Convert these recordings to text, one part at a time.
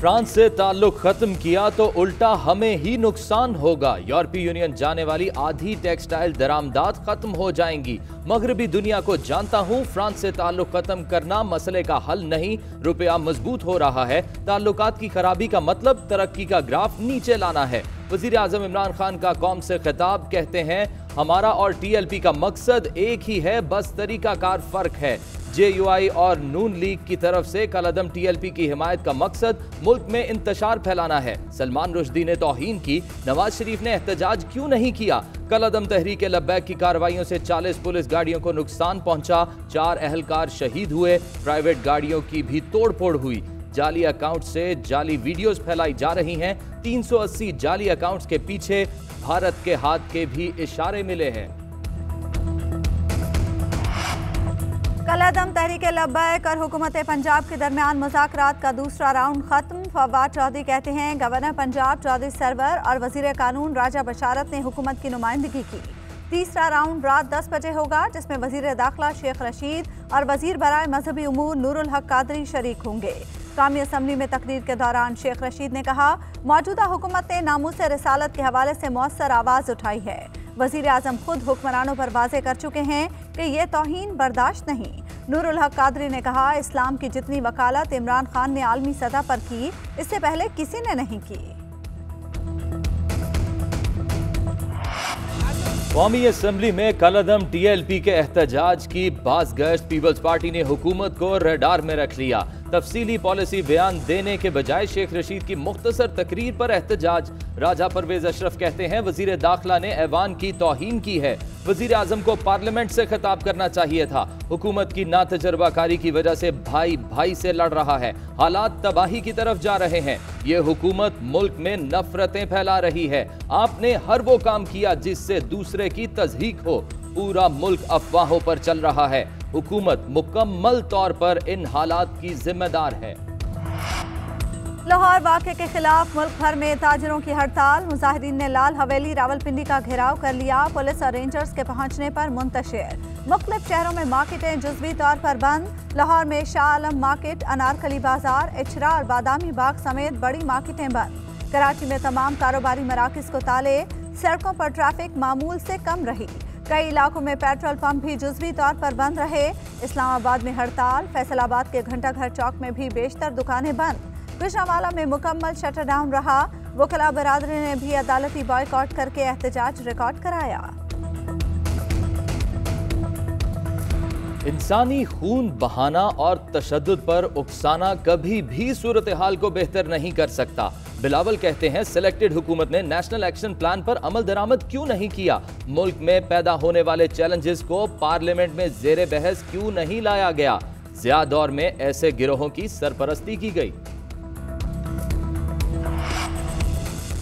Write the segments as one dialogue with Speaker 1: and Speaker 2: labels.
Speaker 1: France से ताल्लुक खत्म किया तो उल्टा हमें ही नुकसान होगा। यूरोपीय यूनियन जाने वाली आधी टेक्सटाइल दरामदात खत्म हो जाएंगी। मगरबी दुनिया को जानता हूं, फ्रांस से ताल्लुक खत्म करना मसले का हल नहीं, रुपया मजबूत हो रहा है। ताल्लुकात की खराबी का मतलब तरक्की का ग्राफ नीचे लाना है। वजीर आजम इमरान खान का कौम से खिताब, कहते हैं हमारा और टीएलपी का मकसद एक ही है, बस तरीकाकार फर्क है। जेयूआई और नून लीग की तरफ से कलअदम टीएलपी की हिमायत का मकसद मुल्क में इंतशार फैलाना है। सलमान रुश्दी ने तौहीन की, नवाज शरीफ ने एहतजाज क्यों नहीं किया? कलअदम तहरीक लब्बैक की कार्रवाइयों से 40 पुलिस गाड़ियों को नुकसान पहुंचा, 4 अहलकार शहीद हुए, प्राइवेट गाड़ियों की भी तोड़फोड़ हुई। जाली अकाउंट से जाली वीडियोस फैलाई जा रही हैं। 380 जाली अकाउंट्स के पीछे भारत के हाथ के भी इशारे मिले हैं।
Speaker 2: कलअदम तहरीक लब्बैक और हुकूमत पंजाब के दरमियान मुज़ाकरात का दूसरा राउंड खत्म। फवाद चौधरी कहते हैं गवर्नर पंजाब चौधरी सरवर और वजीर कानून राजा बशारत ने हुकूमत की नुमाइंदगी की। तीसरा राउंड रात 10 बजे होगा, जिसमें वजीर दाखिला शेख रशीद और वजीर बराए मजहबी उमूर नूरुल हक कादरी शरीक होंगे। कौमी असम्बली में तकरीर के दौरान शेख रशीद ने कहा, मौजूदा हुकूमत ने नामूस रिसालत के हवाले से मौसर आवाज़ उठाई है। वजीर आजम खुद हुक्मरानों पर वाजे कर चुके हैं कि ये तौहीन बर्दाश्त नहीं। नूरुल हक कादरी ने कहा, इस्लाम की जितनी वकालत इमरान खान ने आलमी सतह पर की, इससे पहले किसी ने नहीं की।
Speaker 1: कौमी असम्बली में कलअदम टीएलपी के एहतजाज की बाज़गश्त, पीपल्स पार्टी ने हुकूमत को रडार में रख लिया। तफसीली पॉलिसी बयान देने के बजाय शेख रशीद की मुख्तसर तकरीर पर एहतजाज। राजा परवेज अशरफ कहते हैं वजीर दाखिला ने ऐवान की तौहीन की है। वजीर आजम को पार्लियामेंट से खिताब करना चाहिए था। हुकूमत की नातजर्बाकारी की वजह से भाई भाई से लड़ रहा है। हालात तबाही की तरफ जा रहे हैं। ये हुकूमत मुल्क में नफरतें फैला रही है। आपने हर वो काम किया जिससे दूसरे की तज़हीक हो। पूरा मुल्क अफवाहों पर चल रहा है। हुकूमत मुकम्मल तौर पर इन हालात की जिम्मेदार है।
Speaker 2: लाहौर वाक़े के खिलाफ मुल्क भर में ताजिरों की हड़ताल। मुजाहिदीन ने लाल हवेली रावलपिंडी का घेराव कर लिया। पुलिस और रेंजर्स के पहुंचने पर मुंतशिर। मुख्तलिफ शहरों में मार्केटें जुज़वी तौर पर बंद। लाहौर में शाह आलम मार्केट, अनारकली बाजार, इचरा और बादामी बाग समेत बड़ी मार्केटें बंद। कराची में तमाम कारोबारी मराकज़ को ताले। सड़कों पर ट्रैफिक मामूल से कम रही। कई इलाकों में पेट्रोल पंप भी जुज़वी तौर पर बंद रहे। इस्लामाबाद में हड़ताल। फैसलाबाद के घंटाघर चौक में भी बेशतर दुकानें बंद। गुजरांवाला में मुकम्मल शटर डाउन रहा। वकला बरादरी ने भी अदालती बॉयकॉट करके एहतजाज रिकॉर्ड कराया।
Speaker 1: इंसानी खून बहाना और तशद्दुद पर उकसाना कभी भी सूरत हाल को बेहतर नहीं कर सकता। बिलावल कहते हैं सिलेक्टेड हुकूमत ने नेशनल एक्शन प्लान पर अमल दरामद क्यों नहीं किया? मुल्क में पैदा होने वाले चैलेंजेस को पार्लियामेंट में जेर बहस क्यों नहीं लाया गया? ज़िया दौर में ऐसे गिरोहों की सरपरस्ती की गई।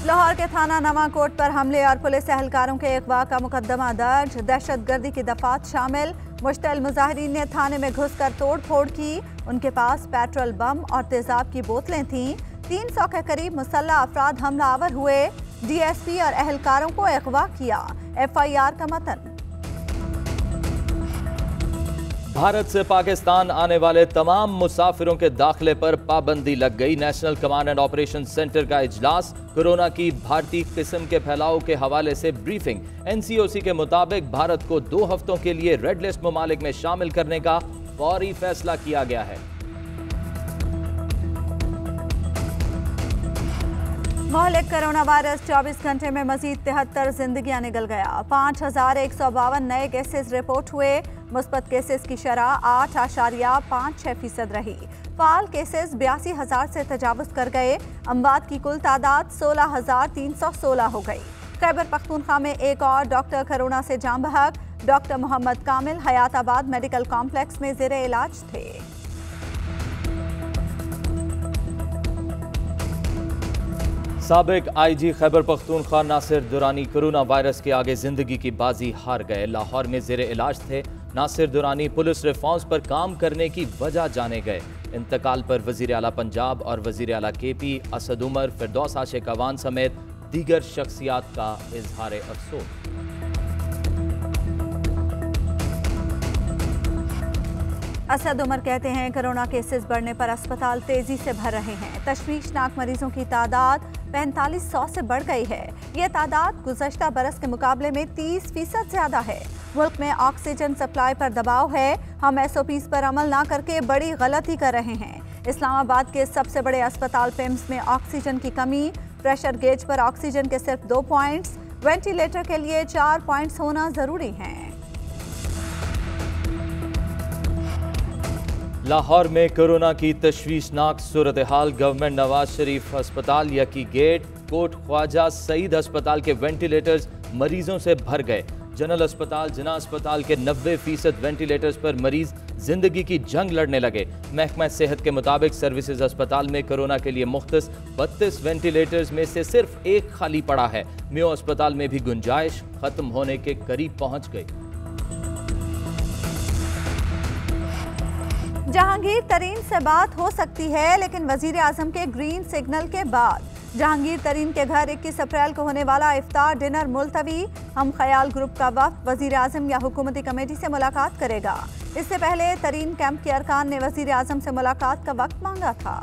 Speaker 2: लाहौर के थाना नवाकोट पर हमले और पुलिस एहलकारों के अगवा का मुकदमा दर्ज। दहशतगर्दी की दफात शामिल। मुश्तइल मुजाहिरीन ने थाने में घुसकर तोड़ फोड़ की। उनके पास पेट्रोल बम और तेजाब की बोतलें थीं। 300 के करीब मुसल्लह अफराद हमलावर हुए। डीएसपी और एहलकारों को अगवा किया। FIR का मतन।
Speaker 1: भारत से पाकिस्तान आने वाले तमाम मुसाफिरों के दाखिले पर पाबंदी लग गई। National command and operation centre का इजलास। कोरोना की भारतीय किस्म के फैलाव के हवाले से ब्रीफिंग। NCOC के मुताबिक भारत को 2 हफ्तों के लिए रेड लिस्ट ममालिक में शामिल करने का फौरी फैसला किया गया है।
Speaker 2: मोहलिक कोरोना वायरस 24 घंटे में मजीद 73 जिंदगियां निकल गया। 5152 नए केसेस रिपोर्ट हुए। मुस्बत केसेस की शरह 8.56% रही। फाल केसेस 82,000 से तजावुज कर गए। अमवात की कुल तादाद 16,316 हो गई। खैबर पख्तूनख्वा में एक और डॉक्टर कोरोना से जान बहक। Doctor Mohammad Kamil Hayatabad medical complex में जेर इलाज थे।
Speaker 1: साबिक IG Khyber Pakhtunkhwa Nasir Durrani corona virus के आगे जिंदगी की बाजी हार गए। लाहौर में जेर इलाज थे। नासिर दुरानी पुलिस रिफॉर्म्स पर काम करने की वजह जाने गए। इंतकाल पर वजीर आला पंजाब और वजीर आला KP असद उमर, फिरदौस आशिक अवान समेत दीगर शख्सियात का इजहार अफसोस।
Speaker 2: असद उमर कहते हैं कोरोना केसेस बढ़ने पर अस्पताल तेजी से भर रहे हैं। तशवीशनाक मरीजों की तादाद 4500 से बढ़ गई है। ये तादाद गुज़श्ता बरस के मुकाबले में 30% ज्यादा है। मुल्क में ऑक्सीजन सप्लाई पर दबाव है। हम SOPs पर अमल ना करके बड़ी गलती कर रहे हैं। इस्लामाबाद के सबसे बड़े अस्पताल पिम्स में ऑक्सीजन की कमी, प्रेशर गेज पर ऑक्सीजन के सिर्फ 2 पॉइंट्स, वेंटिलेटर के लिए 4 पॉइंट्स होना जरूरी हैं।
Speaker 1: लाहौर में कोरोना की तशवीशनाक सूरत हाल। गवर्नमेंट नवाज शरीफ अस्पताल, यकी गेट, कोट ख्वाजा सईद अस्पताल के वेंटिलेटर्स मरीजों से भर गए। जनरल अस्पताल, जिना अस्पताल के 90% वेंटिलेटर्स पर मरीज जिंदगी की जंग लड़ने लगे। महकमा सेहत के मुताबिक सर्विसेज अस्पताल में कोरोना के लिए मुख्तस 32 वेंटिलेटर्स में से सिर्फ एक खाली पड़ा है। मेयो अस्पताल में भी गुंजाइश खत्म होने के करीब पहुंच गई।
Speaker 2: जहांगीर तरीन से बात हो सकती है, लेकिन वजीर आजम के ग्रीन सिग्नल के बाद। जहांगीर तरीन के घर 21 अप्रैल को होने वाला इफ्तार डिनर मुलतवी। हम ख्याल ग्रुप का वक्त वजीर आजम या हुकूमती कमेटी से मुलाकात करेगा। इससे पहले तरीन कैंप के अरकान ने वजीर आजम से मुलाकात का वक्त मांगा था।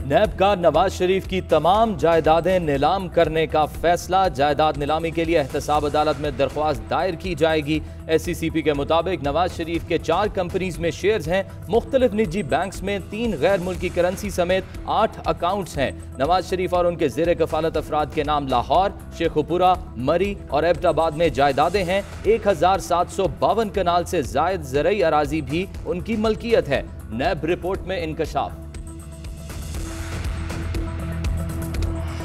Speaker 1: नैब का नवाज शरीफ की तमाम जायदादें नीलाम करने का फैसला। जायदाद नीलामी के लिए एहतसाब अदालत में दरख्वास्त दायर की जाएगी। SCCP के मुताबिक नवाज शरीफ के 4 कंपनीज में शेयर्स हैं। मुख्तलिफ निजी बैंक्स में 3 गैर मुल्की करेंसी समेत 8 अकाउंट्स हैं। नवाज शरीफ और उनके ज़ेर कफालत अफराद के नाम लाहौर, शेखुपुरा, मरी और एबटाबाद में जायदादें हैं। 1752 कनाल से जायद ज़रई अराजी भी उनकी मलकियत है। नैब रिपोर्ट में इंकशाफ।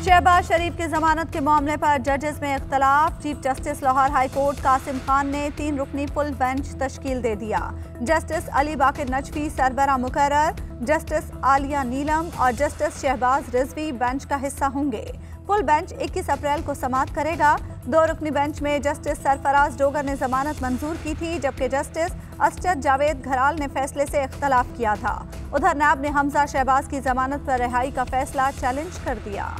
Speaker 2: शहबाज शरीफ की जमानत के मामले पर जजेस में इख्तलाफ। Chief justice Lahore high court Qasim Khan ने 3 रुकनी फुल बेंच तश्कील दे दिया। जस्टिस अली बाकिर नजफी सरबरा मुकर्रर, जस्टिस आलिया नीलम और जस्टिस शहबाज रिजवी बेंच का हिस्सा होंगे। फुल बेंच 21 अप्रैल को समाअत करेगा। 2 रुकनी बेंच में जस्टिस सरफराज डोगर ने जमानत मंजूर की थी, जबकि जस्टिस असजद जावेद घराल ने फैसले से इख्तलाफ किया था। उधर नैब ने हमजा शहबाज की जमानत पर रिहाई का फैसला चैलेंज कर दिया।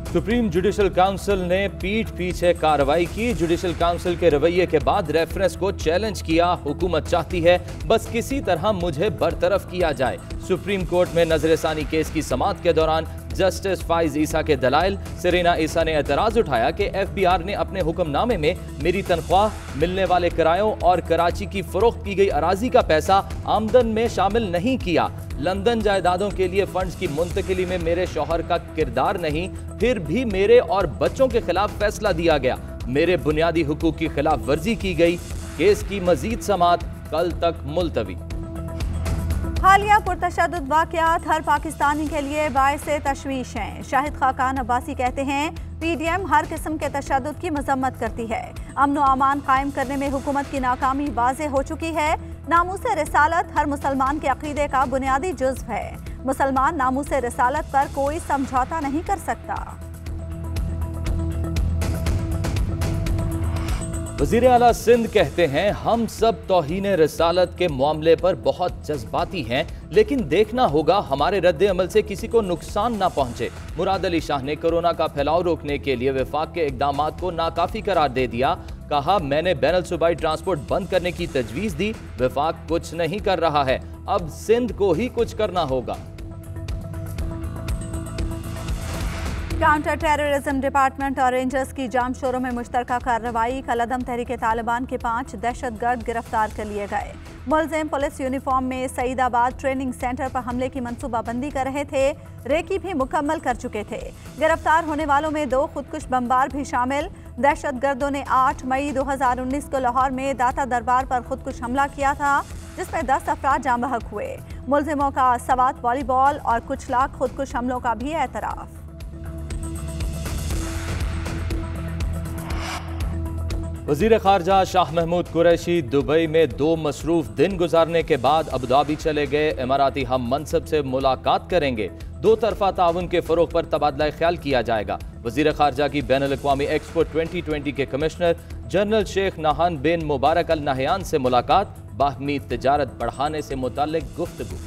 Speaker 1: सुप्रीम जुडिशल काउंसिल ने पीठ पीछे कार्रवाई की। जुडिशल काउंसिल के रवैये के बाद रेफरेंस को चैलेंज किया। हुकूमत चाहती है बस किसी तरह मुझे बरतरफ किया जाए। सुप्रीम कोर्ट में नजरसानी केस की समाअत के दौरान जस्टिस फाइज ईसा के दलाइल। सरीना ईसा ने एतराज उठाया कि FBR ने अपने हुक्मनामे में मेरी तनख्वाह, मिलने वाले किरायों और कराची की फरोख्त की गई अराजी का पैसा आमदन में शामिल नहीं किया। लंदन जायदादों के लिए फंड्स की मुंतकिली में मेरे शौहर का किरदार नहीं, फिर भी मेरे और बच्चों के खिलाफ फैसला दिया गया। मेरे बुनियादी हुकूक की खिलाफ वर्जी की गई। केस की मजीद समाअत कल तक मुलतवी।
Speaker 2: हालिया पुरतशद्दुद वाक़यात हर पाकिस्तानी के लिए बाइसे तशवीश हैं। शाहिद खाकान अब्बासी कहते हैं PDM हर किस्म के तशद्दुद की मजम्मत करती है। अमन व अमान कायम करने में हुकूमत की नाकामी वाज़ेह हो चुकी है। नामूस रिसालत हर मुसलमान के अकीदे का बुनियादी जुज़्व है। मुसलमान नामूस रिसालत पर कोई समझौता नहीं कर सकता।
Speaker 1: वज़ीर आला सिंध कहते हैं हम सब तौहीन रिसालत के मामले पर बहुत जज्बाती हैं, लेकिन देखना होगा हमारे रद्द अमल से किसी को नुकसान ना पहुंचे। मुराद अली शाह ने कोरोना का फैलाव रोकने के लिए वफाक के इकदामात को नाकाफी करार दे दिया। कहा मैंने बैनुल सूबाई ट्रांसपोर्ट बंद करने की तजवीज़ दी, वफाक कुछ नहीं कर रहा है, अब सिंध को ही कुछ करना होगा।
Speaker 2: काउंटर टेररिज्म डिपार्टमेंट और रेंजर्स की जामशोरों में मुश्तरका कार्रवाई। कलअदम तहरीक तालिबान के 5 दहशतगर्द गिरफ्तार कर लिए गए। मुलजिम पुलिस यूनिफॉर्म में सईदाबाद ट्रेनिंग सेंटर पर हमले की मंसूबाबंदी कर रहे थे। रेकी भी मुकम्मल कर चुके थे। गिरफ्तार होने वालों में 2 खुदकुश बमबार भी शामिल। दहशतगर्दों ने 8 मई 2019 को लाहौर में दाता दरबार पर खुदकुश हमला किया था, जिसमें 10 अफराद जाम बहक हुए। मुलजिमों का सवात वॉलीबॉल और कुछ लाख खुदकुश हमलों का भी एतराफ़।
Speaker 1: वज़ीर ख़ारजा शाह महमूद कुरैशी दुबई में 2 मसरूफ़ दिन गुजारने के बाद अबुधाबी चले गए। इमाराती हम मनसब से मुलाकात करेंगे। 2 तरफ़ा ताउन के फ़रोग़ पर तबादला ख्याल किया जाएगा। वज़ीर ख़ारजा की बैनुल अक़वामी एक्सपो 2020 के कमिश्नर जनरल शेख नाहान बिन मुबारक अल नहयान से मुलाकात। बाहमी तिजारत बढ़ाने से मुताल्लिक़ गुफ्तगू।